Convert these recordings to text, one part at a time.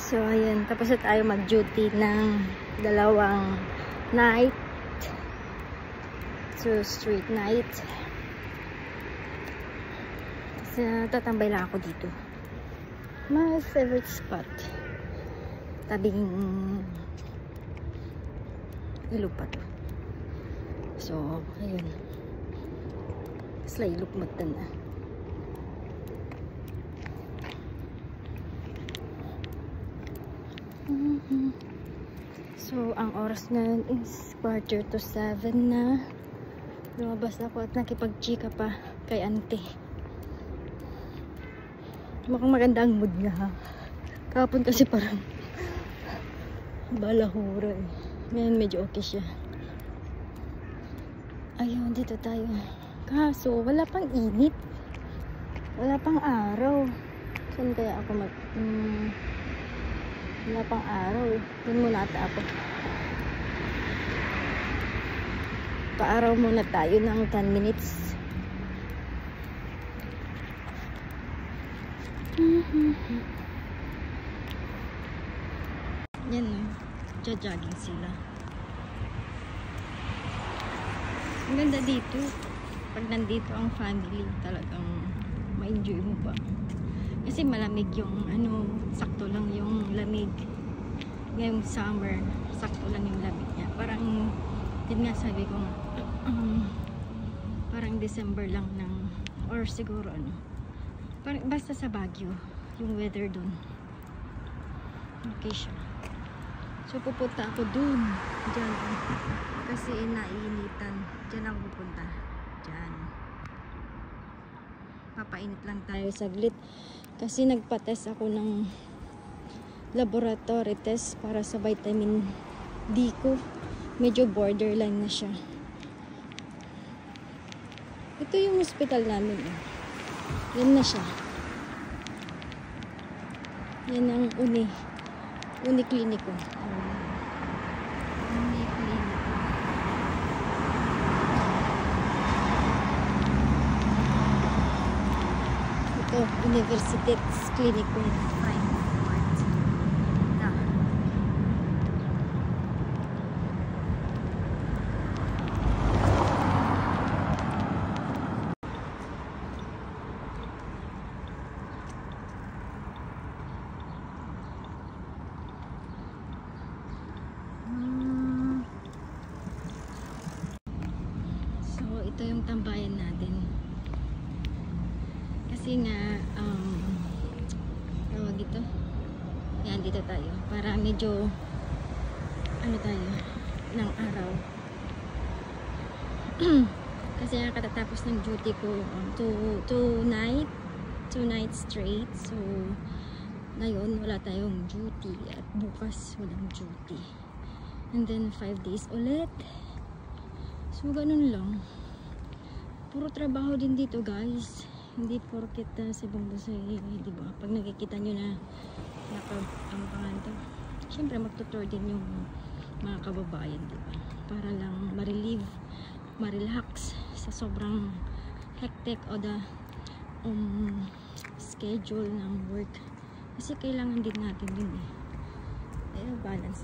So, ayan. Tapos na tayo mag-duty ng 2 night. So, street night. So, tatambay lang ako dito. My favorite spot. Tabing ilog pa to. So, ayun. Slay ilog matan na. So, ang oras ngayon is 6:45 na. Lumabas ako at nakipag-chika pa kay auntie. Mukhang maganda ang mood niya, ha. Kahapon kasi parang balahura eh. Ngayon medyo okay siya. Ayun, dito tayo. Kaso, wala pang init. Wala pang araw. Saan kaya ako wala pang araw eh. Doon muna ata ako. Paaraw muna tayo ng 10 minutes. Yan o. Jogging sila. Ang ganda dito. Pag nandito ang family, talagang ma-enjoy mo pa. Kasi malamig yung sakto lang yung lamig. Ngayong summer, sakto lang yung lamig niya. Parang, yun nga sabi ko, parang December lang or siguro parang basta sa Baguio, yung weather dun. Okay siya. So, pupunta ako dun. Diyan. Kasi naiinitan. Diyan ako pupunta. Diyan. Papainit lang tayo saglit. Kasi nagpa-test ako ng laboratory test para sa vitamin D ko. Medyo borderline na siya. Ito yung hospital namin. Yan na siya. Yan ang uni kliniko. Uni kliniko. Ito, Universitas Clinico. Ito yung tambayan natin. Kasi nga tawag ito. Yan, dito tayo. Para medyo tayo ng araw. Kasi nga katatapos ng duty ko 2 nights straight. So ngayon wala tayong duty at bukas walang duty. And then 5 days ulit. So ganun lang. Puro trabaho din dito, guys. Hindi porket sa ibang bansa, di ba? Pag nakikita nyo na ang pangalan to, syempre magtutour din yung mga kababayan, di ba? Para lang ma-relax sa sobrang hectic o schedule ng work. Kasi kailangan din natin yun eh. Balance.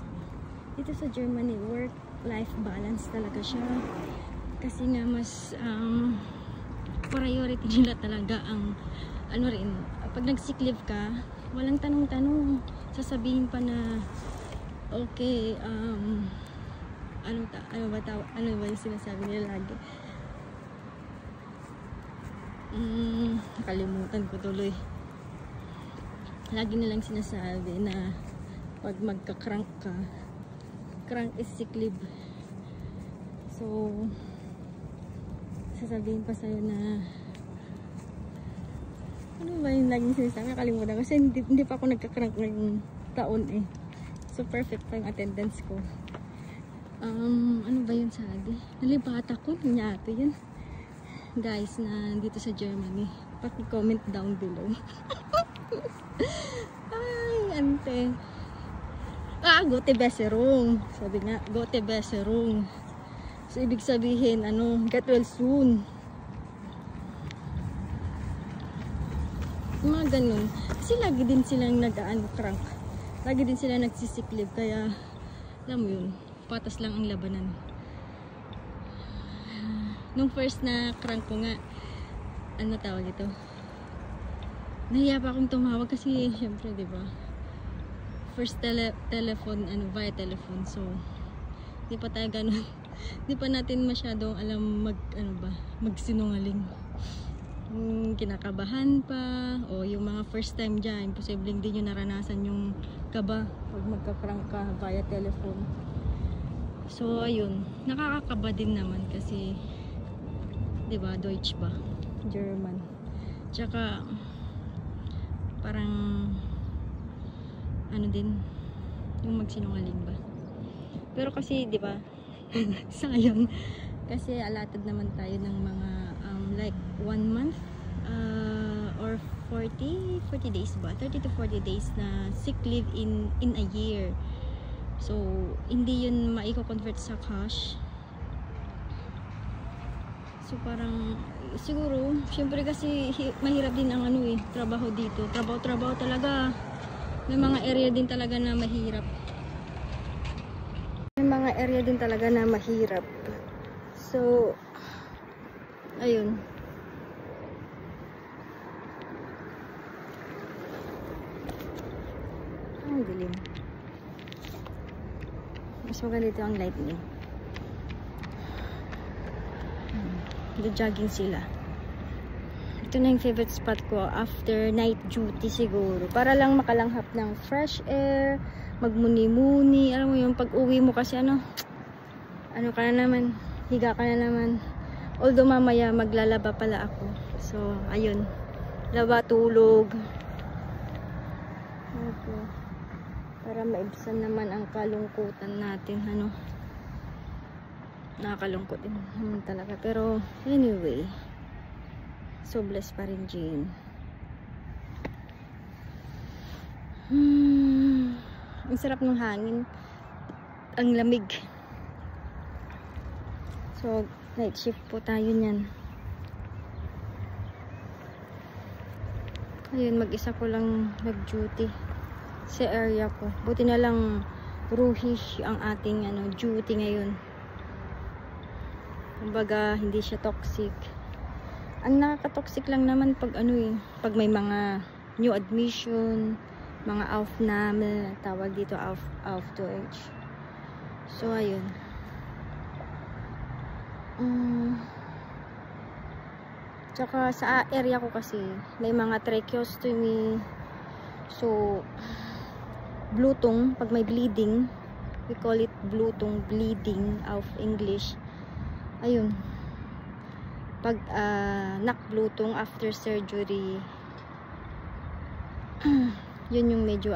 Dito sa Germany, work-life balance talaga siya. Kasi nga mas priority nila talaga ang pag nag-sick leave ka, walang tanong-tanong, sasabihin pa na okay, ano ba yung sinasabi nila lagi? Nakalimutan ko tuloy. Lagi nilang sinasabi na pag magka-crank ka, crank is sick leave. So sasabihin pa sa'yo na ano ba yung laging sinasabi? Nakalimutan kasi hindi pa ako nagka-crank ngayong taon eh. So perfect pa yung attendance ko. Ano ba yun sabi? Nalibata ko, nangyari yun. Guys na dito sa Germany, paki-comment down below. Ay, ante. Gute Besserung. Sabi nga, Gute Besserung. So, ibig sabihin, get well soon. Mga ganun. Kasi lagi din silang crank. lagi din sila nagsisiklib, kaya alam mo yun, patas lang ang labanan. Nung first na crank ko nga, ano tawag ito, nahiya pa akong tumawag kasi syempre diba, first telephone, via telephone, so di pa tayo ganun. Di pa natin masyadong alam magsinungaling. Kinakabahan pa, o yung mga first time dyan, posibleng din yung naranasan yung kaba pag magka-crank ka via telephone. So ayun, nakakakaba din naman kasi diba, Deutsch ba? German. Tsaka parang ano din yung magsinungaling ba. Pero kasi diba, sayang kasi allotted naman tayo ng mga like 1 month or 40 days ba, 30 to 40 days na sick leave in a year. So hindi yun maiko-convert sa cash. So parang siguro syempre kasi mahirap din ang trabaho dito, trabaho talaga. May mga area din talaga na mahirap. So ayun. Ang dilim. Mas maganda dito ang lightning. Jogging sila. Ito na yung favorite spot ko after night duty siguro. Para lang makalanghap ng fresh air, magmuni-muni. Alam mo yung pag-uwi mo kasi ano ka na naman, higa ka na naman. Although mamaya maglalaba pala ako. So, ayun. Laba, tulog. Okay. Para maibsan naman ang kalungkutan natin, nakakalungkot din naman talaga. Pero, anyway, so blessed pa rin, Jane. Ang sarap ng hangin. Ang lamig. So, night shift po tayo niyan. Ayun, mag-isa ko lang nag-duty sa area ko. Buti na lang ruhish ang ating duty ngayon. Kumbaga, hindi siya toxic. Ang nakaka-toxic lang naman pag pag may mga new admission, mga Aufnahme, tawag dito auf Deutsch. So, ayun. Tsaka sa area ko kasi may mga tracheostomy. So, Blutung, pag may bleeding, we call it Blutung, bleeding of English. Ayun. Pag nakblutung after surgery, yun yung medyo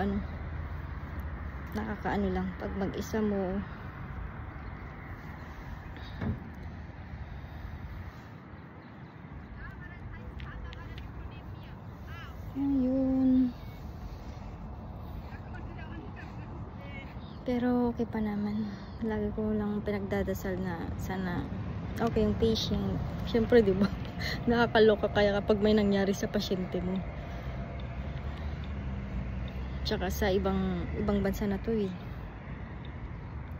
nakakaano lang pag mag-isa mo. Ayun. Pero okay pa naman. Lagi ko lang pinagdadasal na sana okay yung patient. Siyempre, di ba? Nakakaloka kaya kapag may nangyari sa pasyente mo. Tsaka sa ibang bansa na to eh.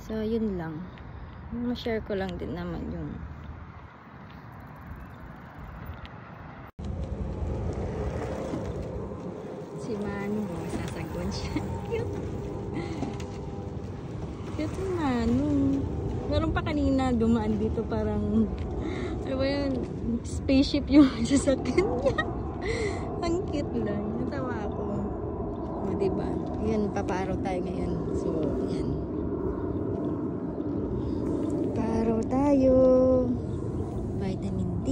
So, yun lang. Ma-share ko lang din naman yung si Manu. Sasagon siya. Cute. Cute si Manu. Meron pa kanina dumaan dito parang ano ba yun? Spaceship yung sasakyan niya. Ang cute lang. Natawa ako. O, diba? Yan, papaaraw tayo ngayon. So, yan. Paaraw tayo. Vitamin D.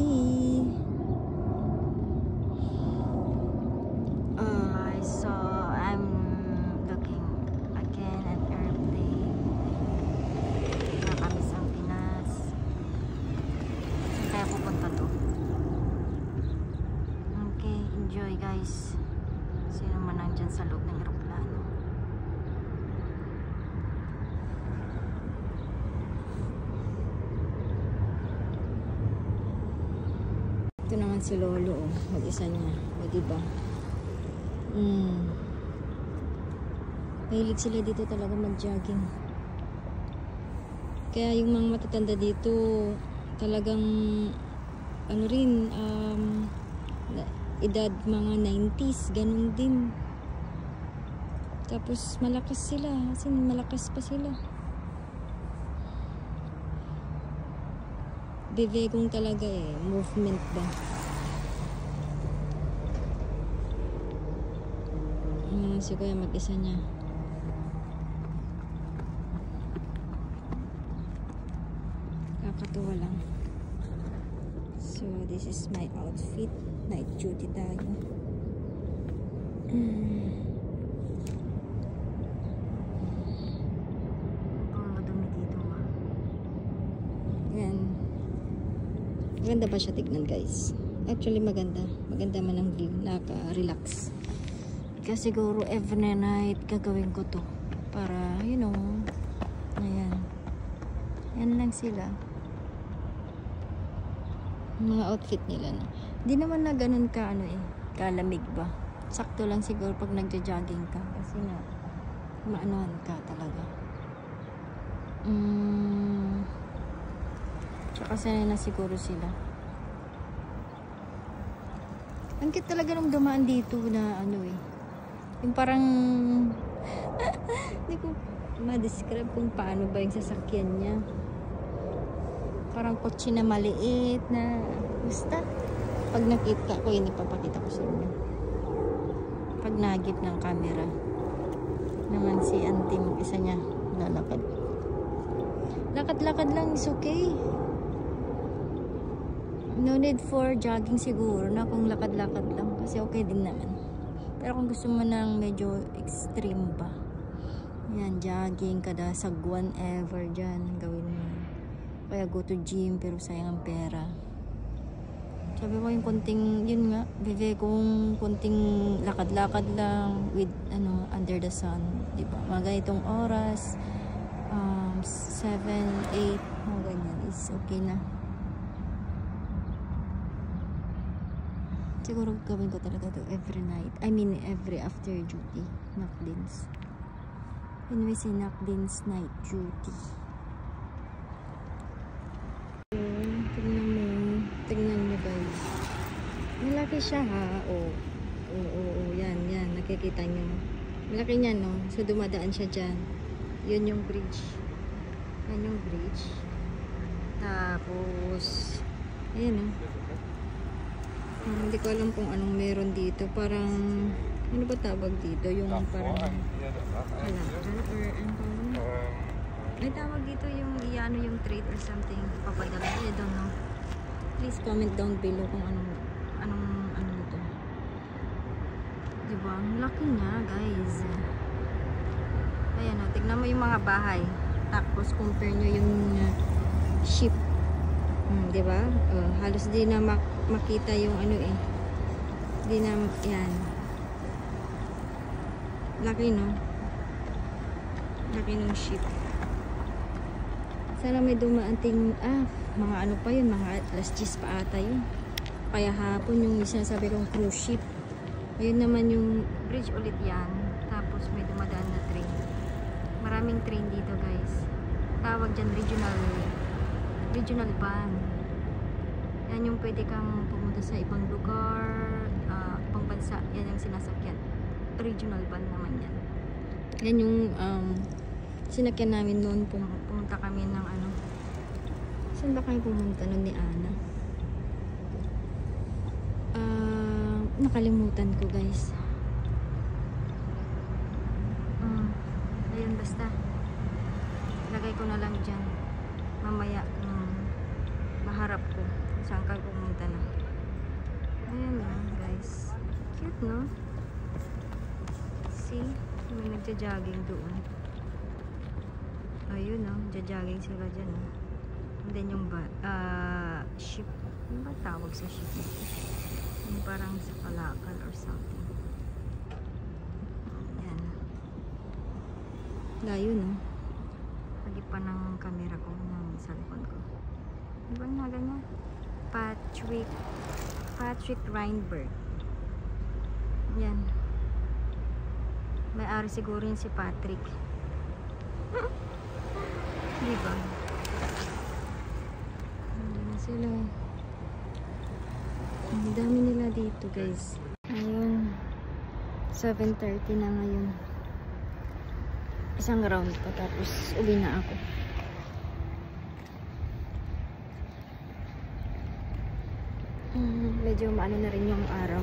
So, I'm looking again at airplane. Nakakamiss ang Pinas. Saan kaya pupunta to? Okay, enjoy guys. Sino man nandyan sa loob ng aeroplano. Ito naman si Lolo, mag-isa niya. O diba? Mahilig sila dito talaga mag-jogging. Kaya yung mga matatanda dito talagang ano rin, edad mga 90s, ganun din. Tapos malakas sila, as in malakas pa sila. Bebegong talaga eh, movement ba. Si Kuya mag-isa niya. Kakatuwa lang. So this is my outfit. Night duty tayo. Madumi dito ah. Yan. Maganda ba siya tignan guys? Actually maganda. Maganda man ang view. Naka-relax. Kasi siguro every night gagawin ko to. Para, you know. Ayan. Yan lang sila. Mga outfit nila na. Hindi naman na ganun ka ano eh. Kalamig ba? Sakto lang siguro pag nagja-jogging ka. Kasi nga, maanohan ka talaga. Tsaka sanay na siguro sila. Ang cute talaga nung dumaan dito na ano eh. Yung parang hindi ko ma-describe kung paano ba yung sasakyan niya. Parang kotse na maliit na basta. Pag nakita ko yun, ipapakita ko sa inyo. Pag nagip ng camera naman si auntie mag-isa niya lalakad. Lakad-lakad lang is okay. No need for jogging siguro na kung lakad-lakad lang kasi okay din naman. Pero kung gusto mo ng medyo extreme pa, yan, jogging kada sagwan ever dyan gawin mo. Kaya go to gym pero sayang ang pera. Sabi ko yung konting, yun nga, bebe kung konting lakad-lakad lang with ano under the sun, di ba? Mga ganitong oras, 7, 8, mga ganyan is okay na. Siguro gawin ko talaga to every night. I mean every after duty. Knockdins. Anyway, si Knockdins night duty. Tingnan nyo guys. Malaki siya ha. Oo, yan. Nakikita nyo. Malaki niya no. So dumadaan siya dyan. Yun yung bridge. Yan yung bridge. Tapos, ayan hindi ko alam kung anong meron dito. Parang, ano ba tawag dito? Yung parang halakan or ano? May tawag dito yung iano yung trade or something. Papadala. I don't know. Please comment down below kung ano ito. Diba? Ang laki niya guys. Ayan o. Tignan mo yung mga bahay. Tapos compare nyo yung ship. Diba? Halos di na makita yung ano eh. Di na, yan. Laki no? Laki ng ship. Sana may dumaanting, mga ano pa yun, mga alas 10 pa ata yun. Kaya hapon yung sinasabi kong cruise ship. Ayun naman yung bridge ulit yan. Tapos may dumadaan na train. Maraming train dito guys. Tawag dyan regional van. Yan yung pwede kang pumunta sa ibang lugar, ibang bansa. Yan yung sinasakyan. Regional van naman yan. Yan yung sinakyan namin noon. Pumunta kami ng ano. Saan ba kayo pumunta noon ni Ana? Nakalimutan ko guys. Ayun basta. Lagay ko na lang dyan. Mamaya maharap ko. Saan ka pumunta na. Ayan na guys. Cute no? See? May nagja-jogging doon. Ayun no? Nagja-jogging sila dyan no? And then yung ship. Ano ba tawag sa ship? Yung parang sa Kalakal or something. Ayan. Layo no? Lagi pa ng camera ko ng cellphone ko. Diba nga ganyan? Patrick Reinberg. Yan. May-ari siguro yun si Patrick. Diba? Hindi na sila. Ang dami nila dito, guys. Ayun. 7:30 na ngayon. Isang round pa tapos uwi na ako. Medyo maano na rin yung araw.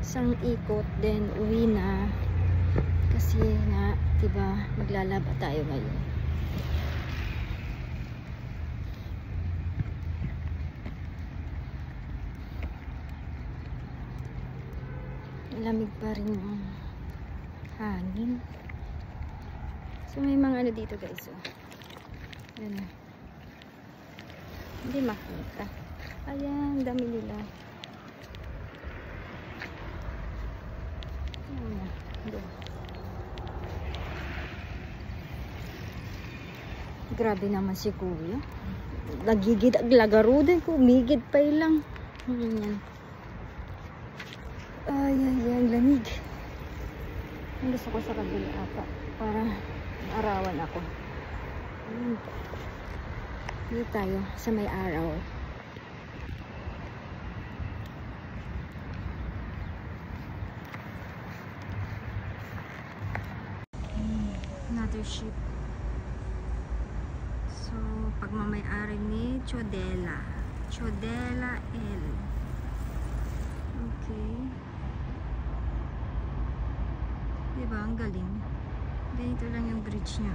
Isang ikot then uwi na kasi nga diba maglalaba tayo ngayon. Lamig pa rin yung hangin. So may mga ano dito guys, oh. Yan, hindi makita. Ayan, dami nila. Grabe naman si kuya. Nagigid ang lagaro din ko. Migid pa lang. Ganyan. Ay, ang lamig. Ang gusto ko sa kabila ata. Para arawan ako. Dito tayo sa may araw. Another ship. So, pagmamayari ni Chodela. Chodela L. Okay. Diba? Ang galing. Ganito lang yung bridge niya.